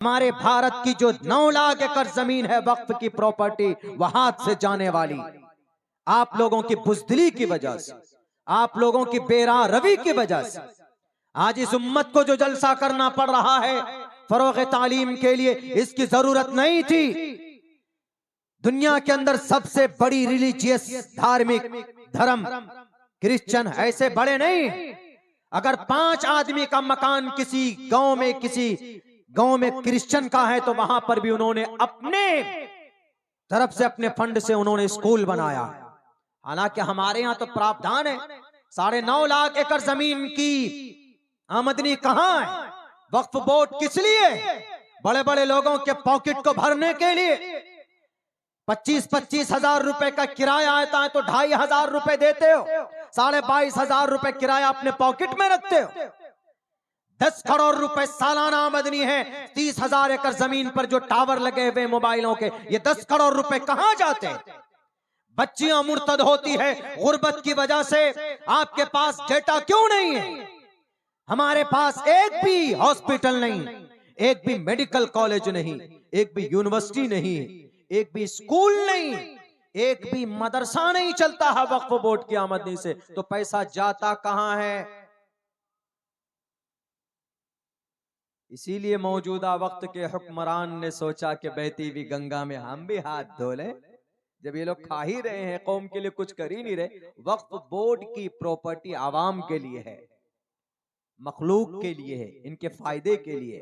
हमारे भारत की जो 9 लाख एकड़ जमीन है वक्फ की प्रॉपर्टी, वह हाथ से जाने वाली आप लोगों की बुज़दिली की वजह से, आप लोगों की बेरा रवि की वजह से आज इस उम्मत को जो जलसा करना पड़ रहा है फरोग़ तालीम के लिए, इसकी जरूरत नहीं थी। दुनिया के अंदर सबसे बड़ी रिलीजियस धार्मिक धर्म क्रिश्चियन ऐसे बड़े नहीं। अगर 5 आदमी का मकान किसी गांव में क्रिश्चियन का है तो वहां पर भी उन्होंने अपने तरफ से, अपने फंड से उन्होंने स्कूल बनाया। हालांकि हमारे यहाँ तो प्रावधान है 9.5 लाख एकड़ जमीन की आमदनी कहां है? वक्फ बोर्ड किस लिए? बड़े बड़े लोगों के पॉकेट को भरने के लिए। 25-25 हजार रुपए का किराया आता है तो 2,500 रुपए देते हो, 22,500 रुपए किराया अपने पॉकेट में रखते हो। 10 करोड़ रुपए सालाना आमदनी है। 30,000 एकड़ जमीन पर जो टावर लगे हुए मोबाइलों के, ये 10 करोड़ रुपए कहां जाते हैं? बच्चियां मुर्तद होती है गुर्बत की वजह से। आपके पास डेटा क्यों नहीं है? हमारे पास एक भी हॉस्पिटल नहीं, एक भी मेडिकल कॉलेज नहीं, एक भी यूनिवर्सिटी नहीं, एक भी स्कूल नहीं, एक भी मदरसा नहीं चलता है वक्फ बोर्ड की आमदनी से। तो पैसा जाता कहां है? इसीलिए मौजूदा वक्त के हुक्मरान ने सोचा कि बहती हुई गंगा में हम भी हाथ धो लें। जब ये लोग खा ही रहे हैं, कौम के लिए कुछ कर ही नहीं रहे। वक्फ बोर्ड की प्रॉपर्टी आवाम के लिए है, मखलूक के लिए है, इनके फायदे के लिए,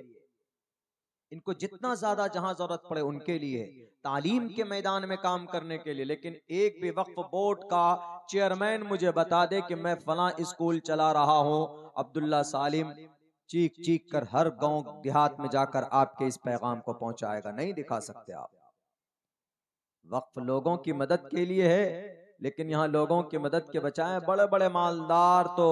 इनको जितना ज्यादा जहां जरूरत पड़े उनके लिए, तालीम के मैदान में काम करने के लिए। लेकिन एक भी वक्फ बोर्ड का चेयरमैन मुझे बता दे कि मैं फला स्कूल चला रहा हूं, अब्दुल्ला सालिम चीख चीख कर हर गांव देहात में जाकर आपके इस पैगाम को पहुंचाएगा, नहीं दिखा सकते आप। वक्फ लोगों की मदद के लिए है, लेकिन यहाँ लोगों की मदद के बजाय बड़े बड़े मालदार तो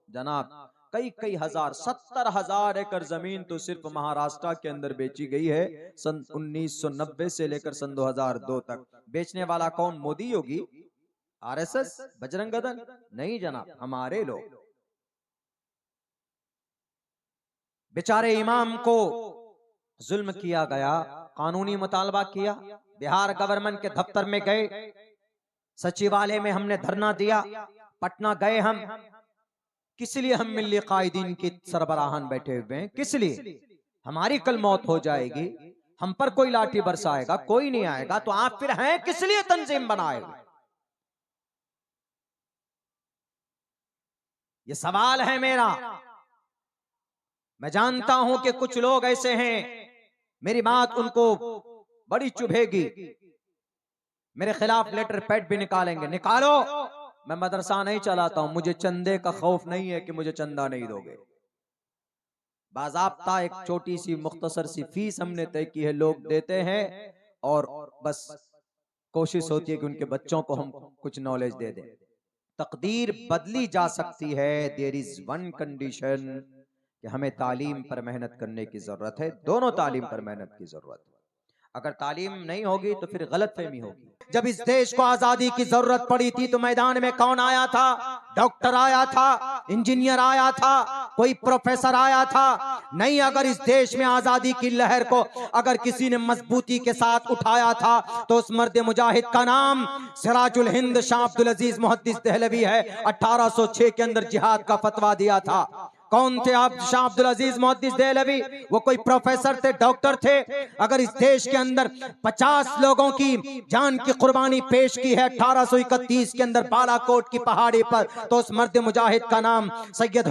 जनाब कई हजार 70,000 एकड़ जमीन तो सिर्फ महाराष्ट्र के अंदर बेची गई है सन 1990 से लेकर सन 2002 तक। बेचने वाला कौन? मोदी, योगी, आरएसएस, बजरंग दल? नहीं जनाब, हमारे लोग। बेचारे इमाम को जुल्म किया गया, कानूनी मुतालबा किया, बिहार गवर्नमेंट के दफ्तर में गए, सचिवालय में हमने धरना दिया, पटना गए हम। किस लिए हम मिल्ली कायदीन की सरबराहान बैठे हुए हैं? किस लिए? हमारी कल मौत हो जाएगी, हम पर कोई लाठी बरसाएगा, कोई नहीं आएगा, तो आप फिर हैं किस लिए तंजीम बनाए हुए? ये सवाल है मेरा। मैं जानता हूं कि कुछ लोग ऐसे हैं, मेरी बात उनको बड़ी चुभेगी, मेरे खिलाफ लेटर पैड भी निकालेंगे। निकालो, मैं मदरसा नहीं चलाता हूं, मुझे चंदे का खौफ नहीं है कि मुझे चंदा नहीं दोगे। बाज़ाब्ता एक छोटी सी मुख्तसर सी फीस हमने तय की है, लोग देते हैं और बस कोशिश होती है कि उनके बच्चों को हम कुछ नॉलेज दे दें। तकदीर बदली जा सकती है। देयर इज वन कंडीशन कि हमें तालीम पर मेहनत करने की जरूरत है, दोनों तालीम पर मेहनत की जरूरत है। अगर तालीम नहीं होगी तो फिर गलतफहमी होगी। जब इस देश को आजादी की जरूरत पड़ी थी तो मैदान में कौन आया था? डॉक्टर आया था, इंजीनियर आया था, कोई प्रोफेसर आया था? नहीं। अगर इस देश में आजादी की लहर को अगर किसी ने मजबूती के साथ उठाया था तो उस मर्द मुजाहिद का नाम सिराजुल हिंद शाह अब्दुल अजीज मुहद्दिस देहलवी है। 1806 के अंदर जिहाद का फतवा दिया था। कौन थे आप? शाह अब्दुल अजीज मुहद्दिस देहलवी। वो कोई प्रोफेसर थे, डॉक्टर थे? अगर इस देश के अंदर 50 लोगों की जान की कुर्बानी पेश की है 1831 के अंदर बालाकोट की पहाड़ी पर, तो उस मर्द मुजाहिद का नाम सैयद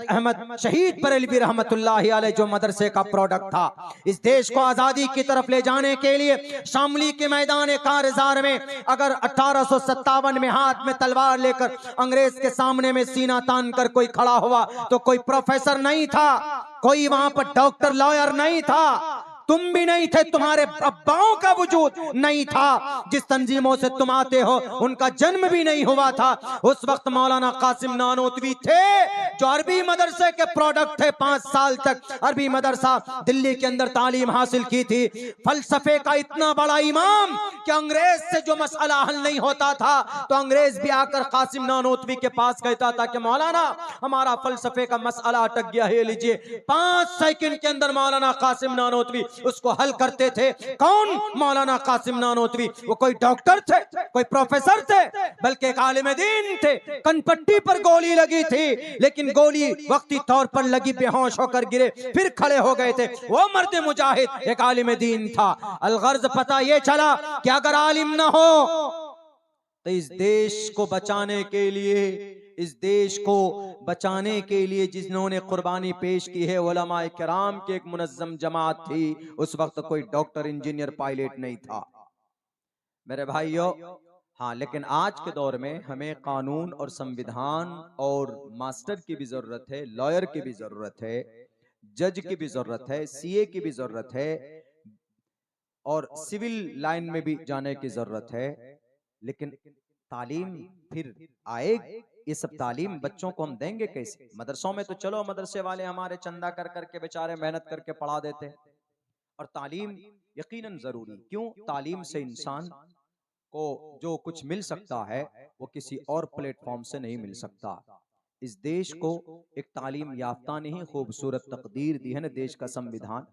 अहमद शहीद बरेलवी रहमतुल्लाहि अलैह, जो मदरसे का प्रोडक्ट था। इस देश को आजादी की तरफ ले जाने के लिए शामली के मैदान कारजार में अगर 1857 में हाथ में तलवार लेकर अंग्रेज के सामने में सीना तान कर कोई खड़ा हुआ तो कोई प्रोफेसर नहीं था, कोई वहां पर डॉक्टर लॉयर नहीं था, तुम भी नहीं थे, तुम्हारे अब्बाओं का वजूद नहीं था, जिस तंजीमों से तुम आते हो उनका जन्म भी नहीं हुआ था। उस वक्त मौलाना कासिम नानोतवी थे जो अरबी मदरसे के प्रोडक्ट थे। 5 साल तक अरबी मदरसा दिल्ली के अंदर तालीम हासिल की थी। फलसफे का इतना बड़ा इमाम कि अंग्रेज से जो मसला हल नहीं होता था तो अंग्रेज भी आकर कासिम नानोतवी के पास कहता था कि मौलाना हमारा फलसफे का मसला अटक गया है, लीजिए। 5 सेकंड के अंदर मौलाना कासिम नानोतवी उसको हल करते थे। कौन मौलाना कासिम नानोतवी? वो कोई डॉक्टर थे, कोई प्रोफेसर थे, बल्कि एक आलिम दीन थे। कनपट्टी पर गोली लगी थी, लेकिन गोली वक्ती तौर पर लगी, बेहोश होकर गिरे, फिर खड़े हो गए थे। वो मर्द मुजाहिद एक आलिम दीन था। अलगर्ज पता ये चला कि अगर आलिम ना हो तो इस देश को बचाने के लिए, इस देश को बचाने के लिए जिन्होंने कुर्बानी पेश की है उलमाए किराम की एक मुनज़्ज़म जमात थी। उस वक्त कोई डॉक्टर, इंजीनियर, पायलट नहीं था मेरे भाइयों। हाँ, लेकिन आज के दौर में हमें कानून और संविधान और मास्टर की भी जरूरत है, लॉयर की भी जरूरत है, जज की भी जरूरत है, सीए की भी जरूरत है, और सिविल लाइन में भी जाने की जरूरत है। लेकिन तालीम फिर आए, ये सब तालीम बच्चों को हम देंगे कैसे? मदरसों में तो चलो मदरसे वाले हमारे चंदा कर करके बेचारे मेहनत करके पढ़ा देते हैं, और तालीम यकीनन जरूरी। क्यों? तालीम से इंसान को जो कुछ मिल सकता है वो किसी और प्लेटफॉर्म से नहीं मिल सकता। इस देश को एक तालीम याफ्ता ने ही खूबसूरत तकदीर दी है ना, देश का संविधान।